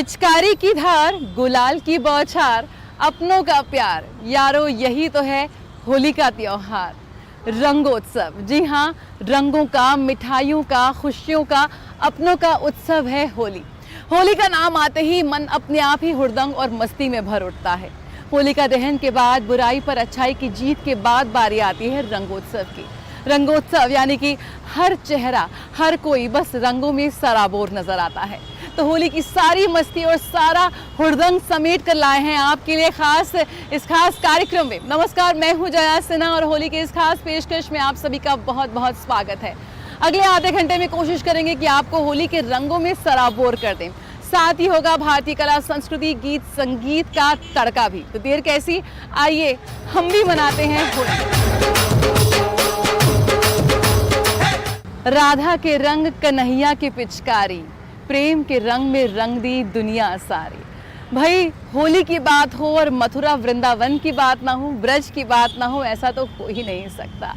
पिचकारी की धार, गुलाल की बौछार, अपनों का प्यार, यारो यही तो है होली का त्योहार। रंगोत्सव, जी हाँ, रंगों का, मिठाइयों का, खुशियों का, अपनों का उत्सव है होली। होली का नाम आते ही मन अपने आप ही हुड़दंग और मस्ती में भर उठता है। होलिका दहन के बाद, बुराई पर अच्छाई की जीत के बाद बारी आती है रंगोत्सव की। रंगोत्सव यानी कि हर चेहरा, हर कोई बस रंगों में सराबोर नजर आता है। तो होली की सारी मस्ती और सारा हुड़दंग समेट कर लाए हैं आपके लिए इस खास कार्यक्रम में। नमस्कार, मैं हूं जया सिन्हा और होली के इस खास पेशकश में आप सभी का बहुत बहुत स्वागत है। अगले आधे घंटे में कोशिश करेंगे कि आपको होली के रंगों में सराबोर कर दें। साथ ही होगा भारतीय कला, संस्कृति, गीत, संगीत का तड़का भी। तो देर कैसी, आइए हम भी मनाते हैं होली। राधा के रंग, कन्हैया की पिचकारी, प्रेम के रंग में रंग दी दुनिया सारी। भाई, होली की बात हो और मथुरा वृंदावन की बात ना हो, ब्रज की बात ना हो, ऐसा तो हो ही नहीं सकता।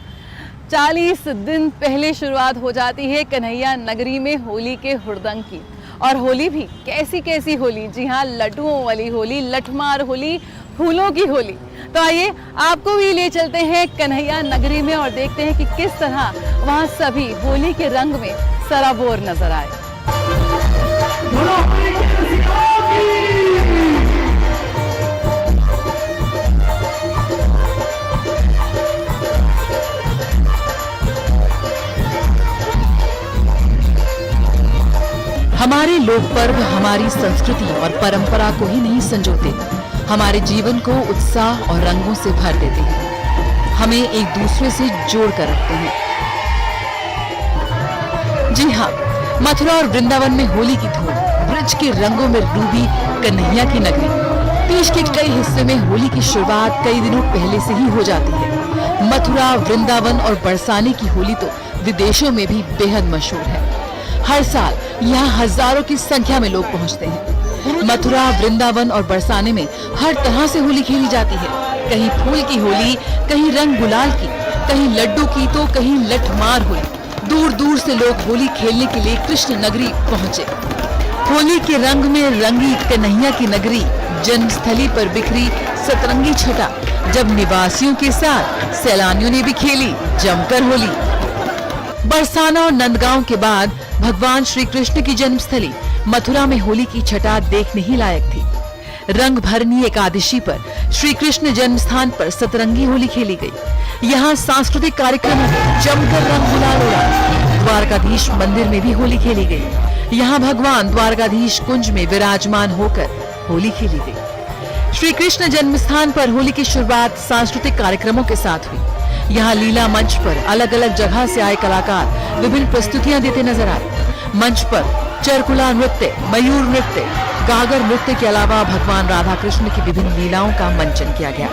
40 दिन पहले शुरुआत हो जाती है कन्हैया नगरी में होली के हुड़दंग की। और होली भी कैसी कैसी होली, जी हाँ, लड्डुओं वाली होली, लठमार होली, फूलों की होली। तो आइए आपको भी ले चलते हैं कन्हैया नगरी में और देखते हैं कि किस तरह वहाँ सभी होली के रंग में सराबोर नजर आए। हमारे लोक पर्व हमारी संस्कृति और परंपरा को ही नहीं संजोते, हमारे जीवन को उत्साह और रंगों से भर देते हैं, हमें एक दूसरे से जोड़ कर रखते हैं। जी हाँ, मथुरा और वृंदावन में होली की धूम, ब्रज के रंगों में डूबी कन्हैया की नगरी। देश के कई हिस्से में होली की शुरुआत कई दिनों पहले से ही हो जाती है। मथुरा, वृंदावन और बरसाने की होली तो विदेशों में भी बेहद मशहूर है। हर साल यहाँ हजारों की संख्या में लोग पहुँचते हैं। मथुरा, वृंदावन और बरसाने में हर तरह से होली खेली जाती है। कहीं फूल की होली, कहीं रंग गुलाल की, कहीं लड्डू की, तो कहीं लठमार होली। दूर दूर से लोग होली खेलने के लिए कृष्ण नगरी पहुँचे। होली के रंग में रंगी कन्हैया की नगरी, जन्मस्थली पर बिखरी सतरंगी छटा। जब निवासियों के साथ सैलानियों ने भी खेली जमकर होली। बरसाना और नंदगांव के बाद भगवान श्री कृष्ण की जन्मस्थली मथुरा में होली की छटा देखने ही लायक थी। रंग भरनी एकादशी पर श्री कृष्ण जन्म स्थान पर सतरंगी होली खेली गई। यहाँ सांस्कृतिक कार्यक्रमों में जमकर रंग गुलाल उड़ा। द्वारकाधीश मंदिर में भी होली खेली गई। यहाँ भगवान द्वारकाधीश कुंज में विराजमान होकर होली खेली गई। श्री कृष्ण जन्म स्थान पर होली की शुरुआत सांस्कृतिक कार्यक्रमों के साथ हुई। यहाँ लीला मंच पर अलग अलग जगह से आए कलाकार विभिन्न प्रस्तुतियां देते नजर आए। मंच पर चरकुला नृत्य, मयूर नृत्य, गागर नृत्य के अलावा भगवान राधा कृष्ण की विभिन्न लीलाओं का मंचन किया गया।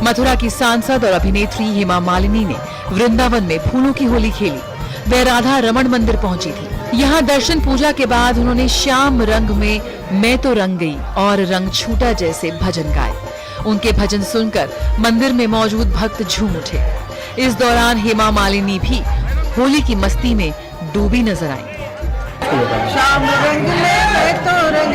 मथुरा की सांसद और अभिनेत्री हेमा मालिनी ने वृंदावन में फूलों की होली खेली। वह राधा रमण मंदिर पहुंची थी। यहाँ दर्शन पूजा के बाद उन्होंने श्याम रंग में मैं तो रंग गई और रंग छूटा जैसे भजन गाए। उनके भजन सुनकर मंदिर में मौजूद भक्त झूम उठे। इस दौरान हेमा मालिनी भी होली की मस्ती में डूबी नजर आई। शाम रंग में तो रंग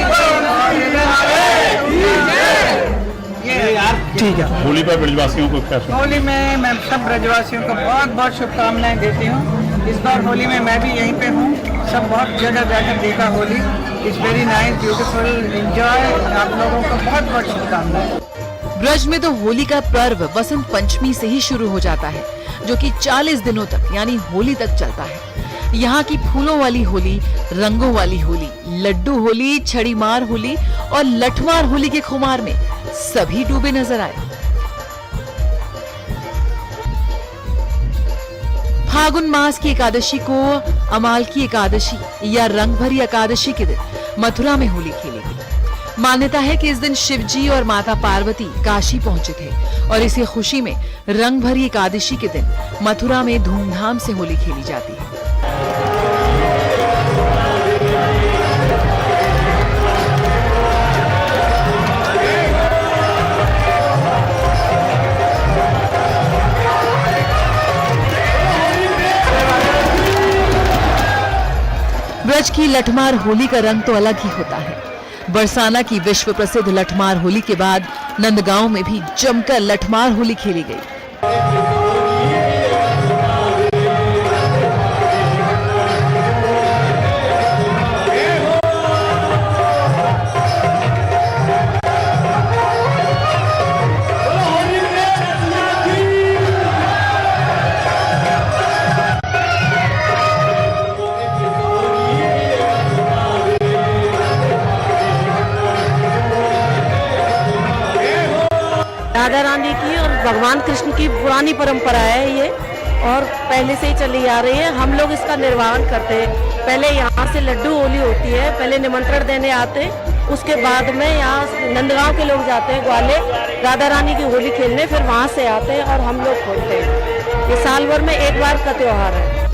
ठीक है। होली पर ब्रजवासियों को क्या होली में मैं सब ब्रजवासियों को बहुत बहुत शुभकामनाएं देती हूँ। इस बार होली में मैं भी यहीं पे हूँ। सब बहुत जगह जाकर देखा Holi. It's very nice, beautiful, enjoy. आप लोगों को बहुत बहुत शुभकामनाएं। ब्रज में तो होली का पर्व वसंत पंचमी से ही शुरू हो जाता है, जो कि 40 दिनों तक यानी होली तक चलता है। यहाँ की फूलों वाली होली, रंगों वाली होली, लड्डू होली, छड़ी मार होली और लठमार होली के खुमार में सभी डूबे नजर आए। फागुन मास की एकादशी को अमाल की एकादशी या रंग भरी एकादशी के दिन मथुरा में होली खेली गई। मान्यता है कि इस दिन शिवजी और माता पार्वती काशी पहुंचे थे और इसी खुशी में रंग भरी एकादशी के दिन मथुरा में धूमधाम से होली खेली जाती है। ब्रज की लठमार होली का रंग तो अलग ही होता है। बरसाना की विश्व प्रसिद्ध लठमार होली के बाद नंदगांव में भी जमकर लठमार होली खेली गई। राधा रानी की और भगवान कृष्ण की पुरानी परंपरा है ये, और पहले से ही चली आ रही है। हम लोग इसका निर्वहन करते हैं। पहले यहाँ से लड्डू होली होती है, पहले निमंत्रण देने आते हैं, उसके बाद में यहाँ नंदगांव के लोग जाते हैं ग्वालियर राधा रानी की होली खेलने, फिर वहाँ से आते हैं और हम लोग खोलते हैं। ये साल भर में एक बार का त्योहार है।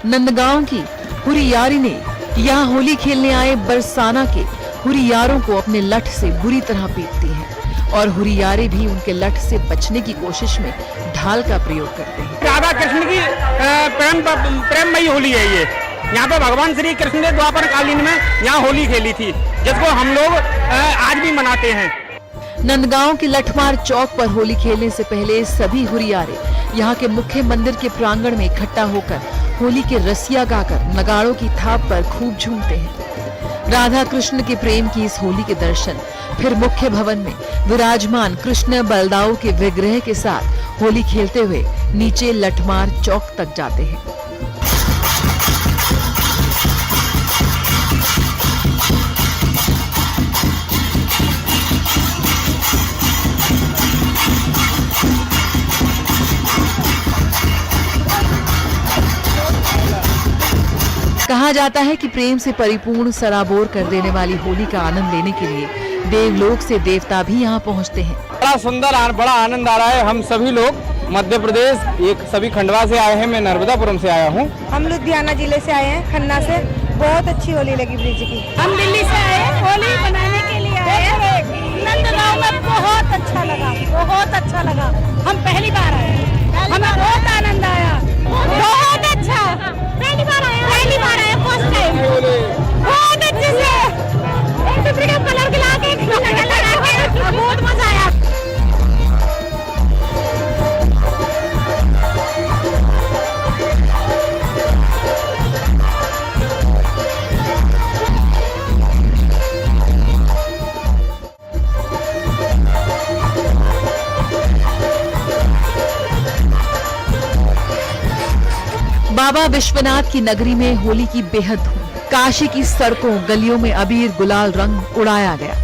नंदगांव की हुरियारी ने यहाँ होली खेलने आए बरसाना के हुरियारों को अपने लठ से बुरी तरह पीटती हैं और हुरियारे भी उनके लठ से बचने की कोशिश में ढाल का प्रयोग करते हैं। राधा कृष्ण की प्रेममयी होली है ये। यहाँ पे भगवान श्री कृष्ण ने द्वापर कालीन में यहाँ होली खेली थी, जिसको हम लोग आज भी मनाते हैं। नंदगांव के लठमार चौक पर होली खेलने से पहले सभी हुरियारे यहाँ के मुख्य मंदिर के प्रांगण में इकट्ठा होकर होली के रसिया गाकर नगाड़ों की थाप पर खूब झूमते हैं। राधा कृष्ण के प्रेम की इस होली के दर्शन फिर मुख्य भवन में विराजमान कृष्ण बलदाऊ के विग्रह के साथ होली खेलते हुए नीचे लठमार चौक तक जाते हैं। कहा जाता है कि प्रेम से परिपूर्ण सराबोर कर देने वाली होली का आनंद लेने के लिए देवलोक से देवता भी यहाँ पहुँचते हैं। बड़ा सुंदर बड़ा आनंद आ रहा है। हम सभी लोग मध्य प्रदेश एक सभी खंडवा से आए हैं। मैं नर्मदापुरम से आया हूँ। हम लुधियाना जिले से आए हैं, खन्ना से। बहुत अच्छी होली लगी ब्रिज की। हम दिल्ली से आए हैं, होली मनाने के लिए आए हैं। नंदगांव में बहुत अच्छा लगा, बहुत अच्छा लगा। हम पहली बार आए हैं, हमें बहुत आनंद आया। बहुत अच्छा, पहली बार आए, फर्स्ट टाइम। बहुत अच्छे से एक दूसरे के कलर खिला के बहुत मजा आया। बाबा विश्वनाथ की नगरी में होली की बेहद धूम। काशी की सड़कों गलियों में अबीर गुलाल रंग उड़ाया गया।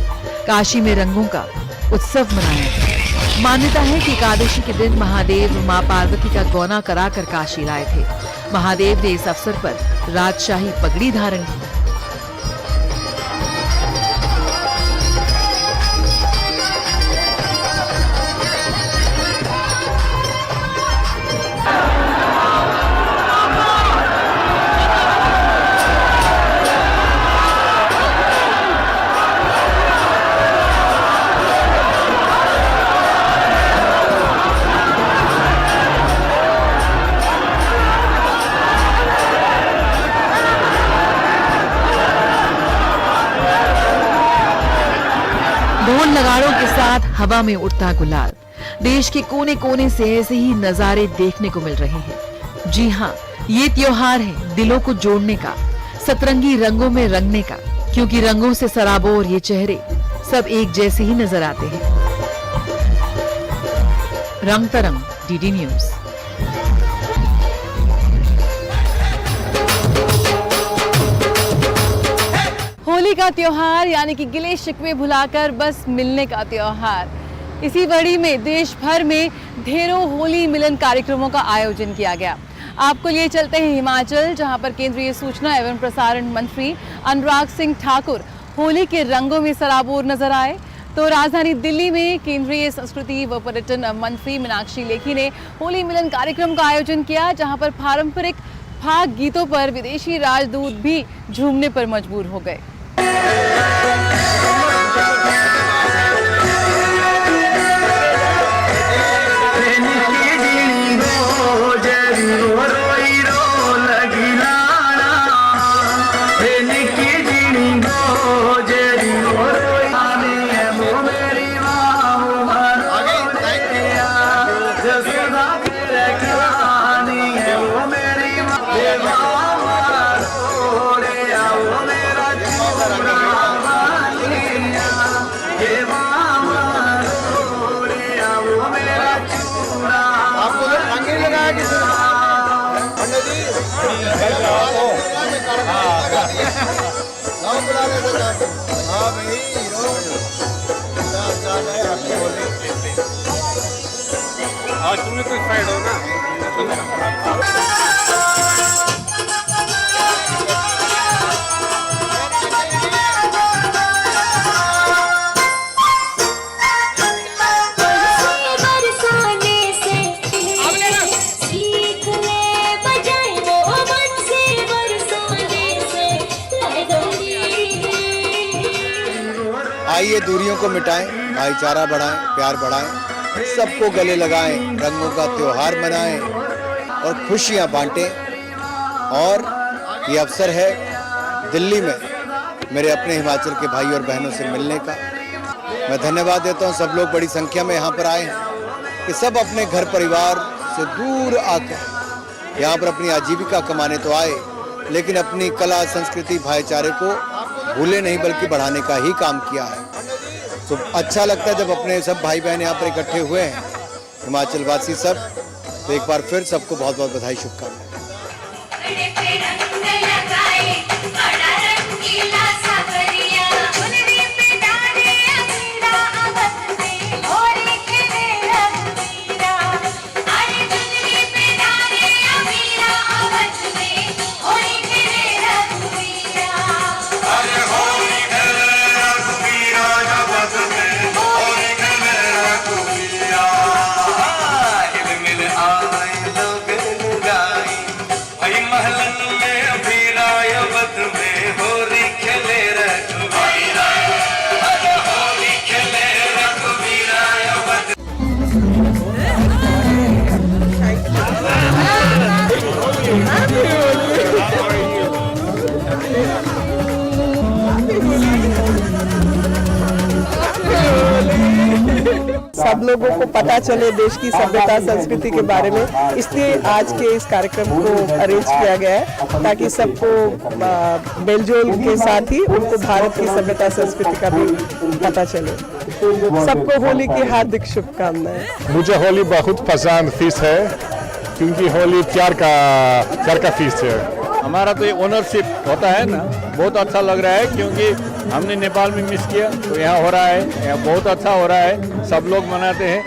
काशी में रंगों का उत्सव मनाया गया। मान्यता है कि एकादशी के दिन महादेव मां पार्वती का गौना कराकर काशी लाए थे। महादेव ने इस अवसर पर राजशाही पगड़ी धारण की। ढोल नगाड़ों के साथ हवा में उड़ता गुलाल। देश के कोने कोने से ऐसे ही नजारे देखने को मिल रहे हैं। जी हाँ, ये त्योहार है दिलों को जोड़ने का, सतरंगी रंगों में रंगने का, क्योंकि रंगों से सराबोर ये चेहरे सब एक जैसे ही नजर आते हैं। रंग तरंग, डीडी न्यूज। होली का त्योहार यानी कि गिले शिकवे भुलाकर बस मिलने का त्योहार। इसी कड़ी में देश भर में ढेरों होली मिलन कार्यक्रमों का आयोजन किया गया। आपको लिए चलते हैं हिमाचल, जहां पर केंद्रीय सूचना एवं प्रसारण मंत्री अनुराग सिंह ठाकुर होली के रंगों में सराबोर नजर आए। तो राजधानी दिल्ली में केंद्रीय संस्कृति व पर्यटन मंत्री मीनाक्षी लेखी ने होली मिलन कार्यक्रम का आयोजन किया, जहां पर पारंपरिक फाग गीतों पर विदेशी राजदूत भी झूमने पर मजबूर हो गए। हाँ भाई आज तुमने तो साइड हो ना। आइए दूरियों को मिटाएं, भाईचारा बढ़ाएं, प्यार बढ़ाएं, सबको गले लगाएं, रंगों का त्योहार मनाएं और खुशियां बांटें। और ये अवसर है दिल्ली में मेरे अपने हिमाचल के भाई और बहनों से मिलने का। मैं धन्यवाद देता हूं, सब लोग बड़ी संख्या में यहाँ पर आए हैं कि सब अपने घर परिवार से दूर आकर यहाँ पर अपनी आजीविका कमाने तो आए, लेकिन अपनी कला संस्कृति भाईचारे को भूले नहीं बल्कि बढ़ाने का ही काम किया है। तो अच्छा लगता है जब अपने सब भाई बहन यहाँ पर इकट्ठे हुए हैं, हिमाचल वासी सब। तो एक बार फिर सबको बहुत बहुत बधाई, शुभकामनाएं। सब लोगों को पता चले देश की सभ्यता संस्कृति के बारे में, इसलिए आज के इस कार्यक्रम को अरेंज किया गया है ताकि सबको मेलजोल के साथ ही उनको भारत की सभ्यता संस्कृति का भी पता चले। सबको होली की हार्दिक शुभकामनाएं। मुझे होली बहुत पसंद फीस है क्योंकि होली प्यार का फीस है। हमारा तो ये ओनरशिप होता है ना, बहुत अच्छा लग रहा है क्योंकि हमने नेपाल में मिस किया तो यहाँ हो रहा है, यहाँ बहुत अच्छा हो रहा है, सब लोग मनाते हैं,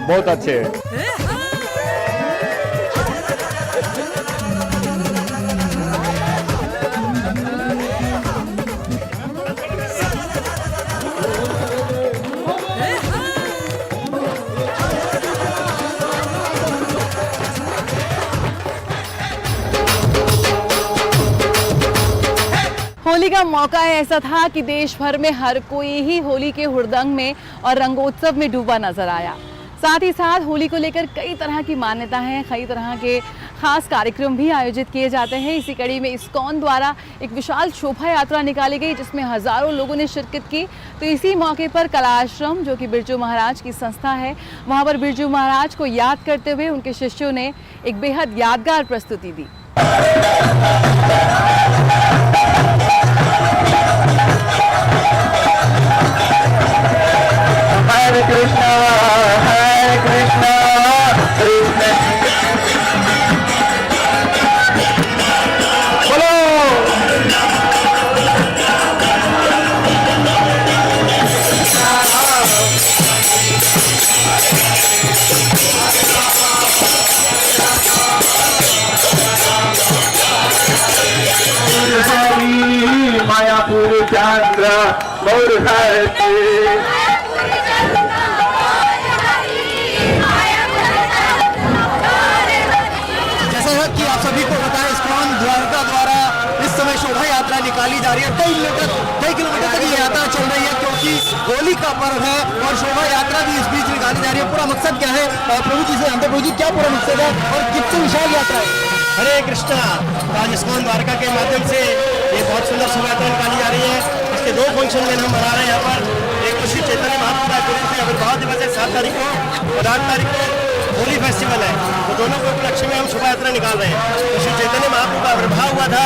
बहुत अच्छे हैं। होली का मौका ऐसा था कि देश भर में हर कोई ही होली के हुड़दंग में और रंगोत्सव में डूबा नजर आया। साथ ही साथ होली को लेकर कई तरह की मान्यता है, कई तरह के खास कार्यक्रम भी आयोजित किए जाते हैं। इसी कड़ी में इस्कॉन द्वारा एक विशाल शोभा यात्रा निकाली गई जिसमें हजारों लोगों ने शिरकत की। तो इसी मौके पर कला आश्रम, जो कि बिरजू महाराज की संस्था है, वहाँ पर बिरजू महाराज को याद करते हुए उनके शिष्यों ने एक बेहद यादगार प्रस्तुति दी। हरे कृष्णा कृष्ण बोलो। मायापुर चंद्र मोर शोभा यात्रा निकाली जा रही है। कई किलोमीटर तक ये यात्रा चल रही है क्योंकि होली का पर्व है और शोभा यात्रा भी इस बीच निकाली जा रही है। पूरा मकसद क्या है प्रभु जी से जानते, प्रभु जी क्या पूरा मकसद है और कितनी विशाल यात्रा है? हरे कृष्णा। आज इस्कॉन द्वारका के माध्यम से ये बहुत सुंदर शोभा यात्रा निकाली जा रही है। इसके दो फंक्शन में हम मना रहे हैं यहाँ पर। एक तो श्री चैतन्य महाप्रभु से आविर्भाव दिवस है 7 तारीख को और 8 तारीख को होली फेस्टिवल है। तो दोनों के उपलक्ष्य में हम शोभा यात्रा निकाल रहे हैं। तो श्री चैतन्य महाप्रभु का आविर्भाव हुआ था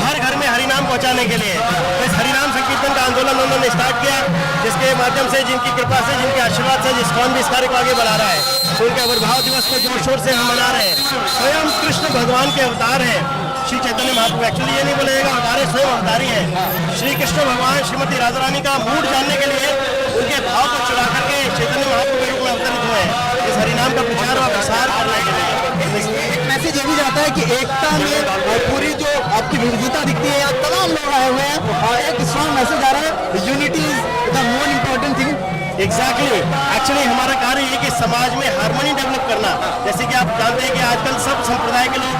हर घर में हरिनाम पहुंचाने के लिए। तो इस हरिनाम संकीर्तन का आंदोलन उन्होंने स्टार्ट किया, जिसके माध्यम से, जिनकी कृपा से, जिनके आशीर्वाद से इस्कॉन भी इस कार्य को आगे बढ़ा रहा है। तो उनके आविर्भाव दिवस को जोर शोर से हम मना रहे हैं। स्वयं कृष्ण भगवान के अवतार हैं, श्री चैतन्य महाप्रभु। एक्चुअली ये नहीं बोलेगा, अवतारे स्वयं अवतारी हैं। श्री कृष्ण भगवान श्रीमती राधा रानी का मूड जानने के लिए उनके भाव को चुरा करके चैतन्य महाप्रभु के रूप में अवतरित हुए हैं, इस हरिनाम का प्रचार और प्रसार करने के लिए। एक मैसेज ये भी जाता है कि एकता में पूरी जो आपकी विविधता दिखती है, यहाँ तमाम लोग आए हुए हैं और एक स्ट्रॉन्ग मैसेज आ रहा है, unity is the more important thing. Exactly, actually हमारा कार्य ये कि समाज में हार्मनी डेवलप करना। जैसे कि आप जानते हैं कि आजकल सब संप्रदाय के लोग,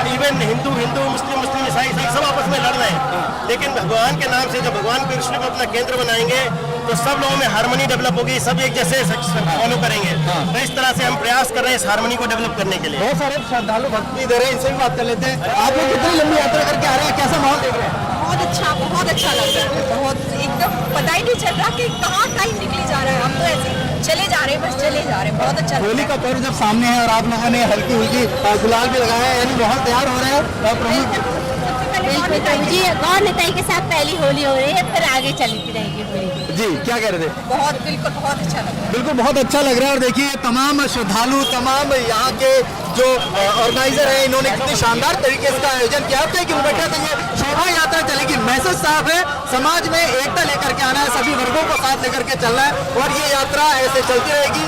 इवन हिंदू मुस्लिम ईसाई सब आपस में लड़ रहे हैं, लेकिन भगवान के नाम से जब भगवान कृष्ण को अपना केंद्र बनाएंगे तो सब लोगों में हार्मनी डेवलप होगी, सब एक जैसे फॉलो करेंगे। तो इस तरह से हम प्रयास कर रहे हैं इस हार्मनी को डेवलप करने के लिए। बहुत सारे श्रद्धालु भक्ति दे रहे हैं, इनसे भी बात कर लेते हैं। आप लोग कितनी लंबी यात्रा करके आ रहे हैं, कैसा माहौल देख रहे हैं? बहुत अच्छा लग रहा है, बहुत एकदम पता ही नहीं चल रहा कि कहाँ टाइम निकली जा रहा है। हम तो ऐसे चले जा रहे हैं, बस चले जा रहे हैं, बहुत अच्छा। होली का पर्व जब सामने है और आप लोगों ने हल्की हुल्की गुलाल भी लगाया है, यानी माहौल तैयार हो रहा है। प्रमुख जी गौर नेताई के साथ पहली होली हो रही है, फिर आगे चलती रहेगी होली। जी क्या कह रहे थे? बिल्कुल बहुत अच्छा लग रहा है। बिल्कुल बहुत अच्छा लग रहा है। और देखिए तमाम श्रद्धालु, तमाम यहाँ के जो ऑर्गेनाइजर है, इन्होंने कितने शानदार तरीके से इसका आयोजन किया। 1 किलोमीटर तक ये शोभा यात्रा चलेगी। मैसेज साफ है, समाज में एकता लेकर के आना है, सभी वर्गों को साथ लेकर के चलना है और ये यात्रा ऐसे चलती रहेगी।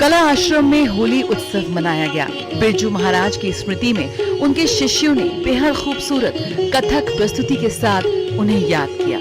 कला आश्रम में होली उत्सव मनाया गया। बिरजू महाराज की स्मृति में उनके शिष्यों ने बेहद खूबसूरत कथक प्रस्तुति के साथ उन्हें याद किया।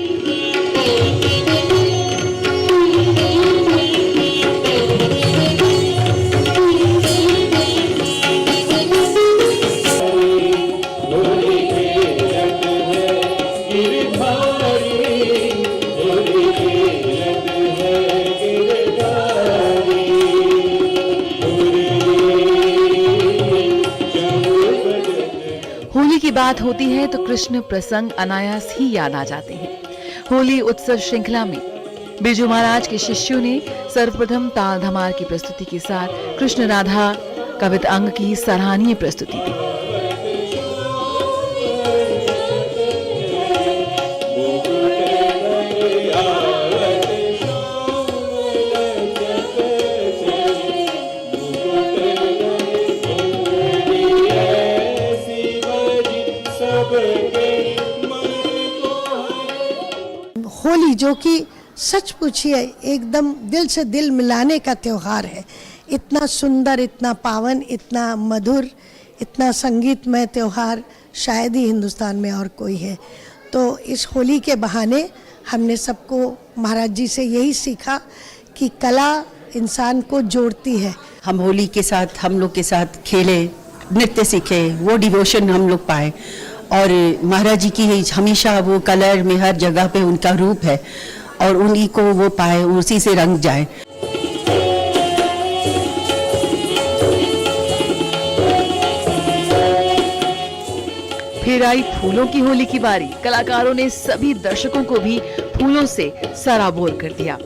होली की बात होती है तो कृष्ण प्रसंग अनायास ही याद आ जाते हैं। होली उत्सव श्रृंखला में बिरजू महाराज के शिष्यों ने सर्वप्रथम ताल धमार की प्रस्तुति के साथ कृष्ण राधा कवित अंग की सराहनीय प्रस्तुति दी। होली जो कि सच पूछिए एकदम दिल से दिल मिलाने का त्योहार है। इतना सुंदर, इतना पावन, इतना मधुर, इतना संगीतमय त्योहार शायद ही हिंदुस्तान में और कोई है। तो इस होली के बहाने हमने सबको महाराज जी से यही सीखा कि कला इंसान को जोड़ती है। हम होली के साथ, हम लोग के साथ खेले, नृत्य सीखे, वो डिवोशन हम लोग पाए और महाराज जी की हमेशा वो कलर में हर जगह पे उनका रूप है और उन्हीं को वो पाए, उसी से रंग जाए। फिर आई फूलों की होली की बारी। कलाकारों ने सभी दर्शकों को भी फूलों से सराबोर कर दिया।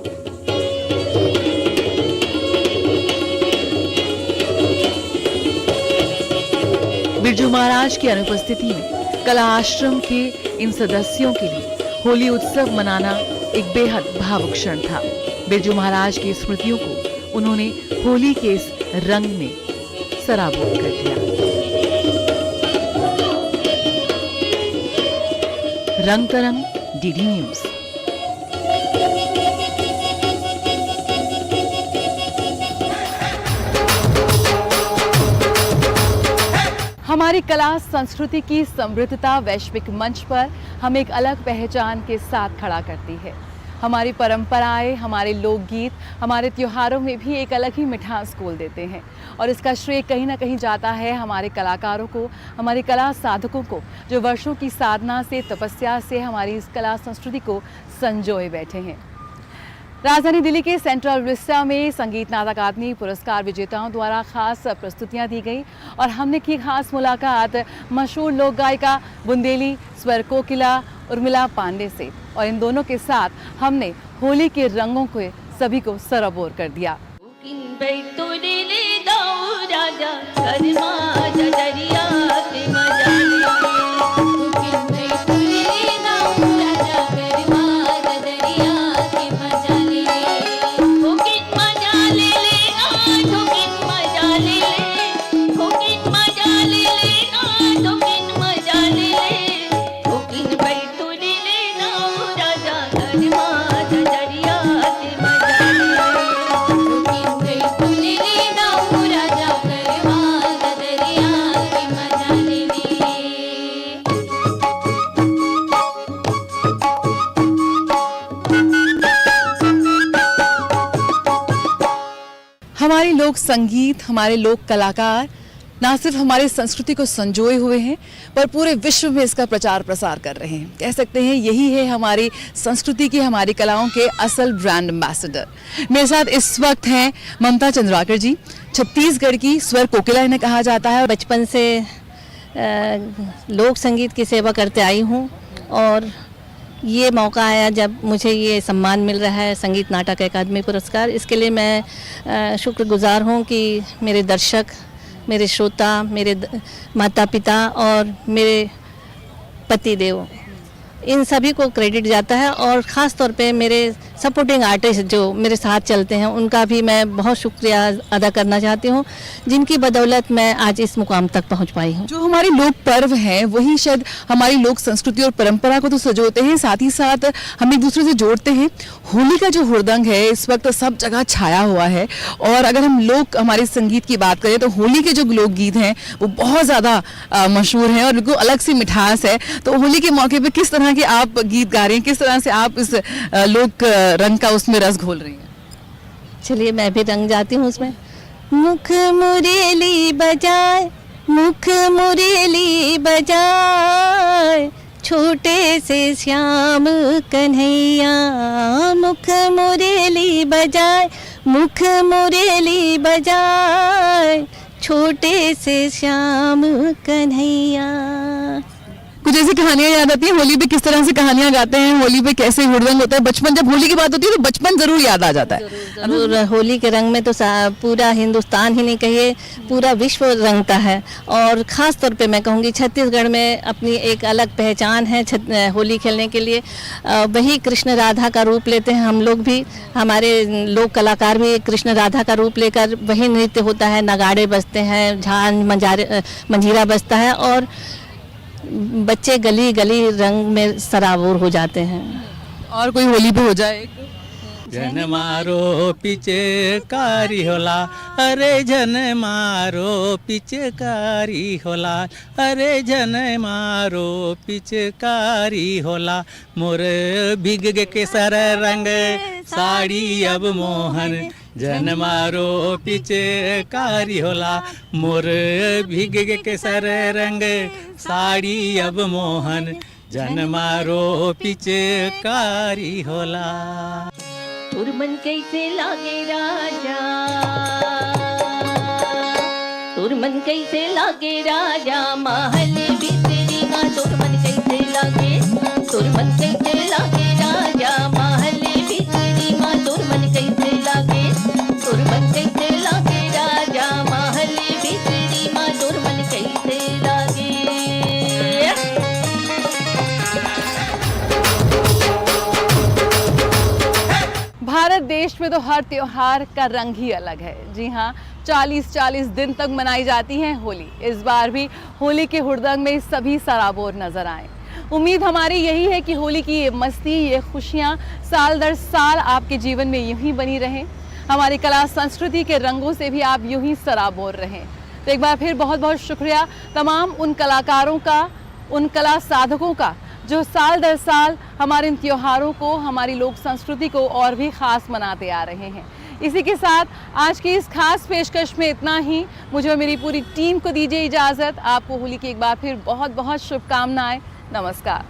बिरजू महाराज की अनुपस्थिति में कला आश्रम के इन सदस्यों के लिए होली उत्सव मनाना एक बेहद भावुक क्षण था। बिरजू महाराज की स्मृतियों को उन्होंने होली के इस रंग में सराबोर कर दिया। रंग तरंग, डीडी न्यूज। हमारी कला संस्कृति की समृद्धता वैश्विक मंच पर हमें एक अलग पहचान के साथ खड़ा करती है। हमारी परंपराएं, हमारे लोकगीत, हमारे त्योहारों में भी एक अलग ही मिठास घोल देते हैं और इसका श्रेय कहीं ना कहीं जाता है हमारे कलाकारों को, हमारे कला साधकों को, जो वर्षों की साधना से, तपस्या से हमारी इस कला संस्कृति को संजोए बैठे हैं। राजधानी दिल्ली के सेंट्रल विस्टा में संगीत नाटक अकादमी पुरस्कार विजेताओं द्वारा खास प्रस्तुतियां दी गई और हमने की खास मुलाकात मशहूर लोक गायिका बुंदेली स्वर कोकिला उर्मिला पांडे से और इन दोनों के साथ हमने होली के रंगों को सभी को सराबोर कर दिया। हमारे लोक संगीत, हमारे लोक कलाकार ना सिर्फ हमारी संस्कृति को संजोए हुए हैं पर पूरे विश्व में इसका प्रचार प्रसार कर रहे हैं। कह सकते हैं यही है हमारी संस्कृति की, हमारी कलाओं के असल ब्रांड एम्बेसडर। मेरे साथ इस वक्त हैं ममता चंद्राकर जी। छत्तीसगढ़ की स्वर कोकिला इन्हें कहा जाता है। बचपन से लोक संगीत की सेवा करते आई हूँ और ये मौका आया जब मुझे ये सम्मान मिल रहा है संगीत नाटक अकादमी पुरस्कार। इसके लिए मैं शुक्रगुजार हूँ कि मेरे दर्शक, मेरे श्रोता, मेरे माता पिता और मेरे पति देव, इन सभी को क्रेडिट जाता है। और ख़ास तौर पे मेरे सपोर्टिंग आर्टिस्ट जो मेरे साथ चलते हैं उनका भी मैं बहुत शुक्रिया अदा करना चाहती हूँ, जिनकी बदौलत मैं आज इस मुकाम तक पहुँच पाई हूँ। जो हमारे लोक पर्व हैं वही शायद हमारी लोक संस्कृति और परंपरा को तो सजोते हैं, साथ ही साथ हम एक दूसरे से जोड़ते हैं। होली का जो हुड़दंग है इस वक्त सब जगह छाया हुआ है और अगर हम लोक हमारे संगीत की बात करें तो होली के जो लोकगीत हैं वो बहुत ज़्यादा मशहूर हैं और उनको अलग सी मिठास है। तो होली के मौके पर किस तरह के आप गीत गा रही हैं, किस तरह से आप इस लोक रंग का उसमें रस घोल रही हैं? चलिए मैं भी रंग जाती हूँ उसमें। मुख मुरेली बजाए, मुख मुरेली बजाए, छोटे से श्याम कन्हैया। मुख मुरेली बजाए, मुख मुरेली बजाए, छोटे से श्याम कन्हैया। कुछ ऐसी कहानियां याद आती हैं होली पे? किस तरह से कहानियां गाते हैं होली पे, कैसे हुड़दंग होता है? बचपन, जब होली की बात होती है तो बचपन जरूर याद आ जाता है। जरूर होली के रंग में तो पूरा हिंदुस्तान ही नहीं कहिए पूरा विश्व रंगता है। और ख़ास तौर पे मैं कहूँगी छत्तीसगढ़ में अपनी एक अलग पहचान है होली खेलने के लिए। वही कृष्ण राधा का रूप लेते हैं हम लोग भी, हमारे लोक कलाकार भी कृष्ण राधा का रूप लेकर वही नृत्य होता है। नगाड़े बजते हैं, झांझ मंजीरा बजता है और बच्चे गली गली रंग में सराबोर हो जाते हैं। और कोई होली पे हो जाए? जन मारो पिचकारी होला, अरे जन मारो पिचकारी होला, अरे जन मारो पिचकारी होला। मोर भीग के सर रंग साड़ी अब मोहन, जन मारो पिचकारी होला। मोर भीग के सर रंग साड़ी अब मोहन, जन मारो पिचकारी होला। तोर मन कैसे लागे राजा, तोर मन कैसे लागे राजा, महल भीतरी का तोर मन कैसे लागे, तोर मन कैसे लागे राजा, महल भीतरी का तोर मन कैसे लागे, तोर मन कैसे लागे राजा, महल भीतरी का तोर मन कैसे लागे। भारत देश में तो हर त्योहार का रंग ही अलग है। जी हाँ, 40-40 दिन तक मनाई जाती है होली। इस बार भी होली के हुड़दंग में सभी सराबोर नजर आए। उम्मीद हमारी यही है कि होली की ये मस्ती, ये खुशियाँ साल दर साल आपके जीवन में यूं ही बनी रहें। हमारी कला संस्कृति के रंगों से भी आप यूं ही सराबोर रहें। तो एक बार फिर बहुत बहुत शुक्रिया तमाम उन कलाकारों का, उन कला साधकों का जो साल दर साल हमारे इन त्योहारों को, हमारी लोक संस्कृति को और भी ख़ास मनाते आ रहे हैं। इसी के साथ आज की इस खास पेशकश में इतना ही। मुझे और मेरी पूरी टीम को दीजिए इजाज़त। आपको होली की एक बार फिर बहुत बहुत शुभकामनाएं। नमस्कार।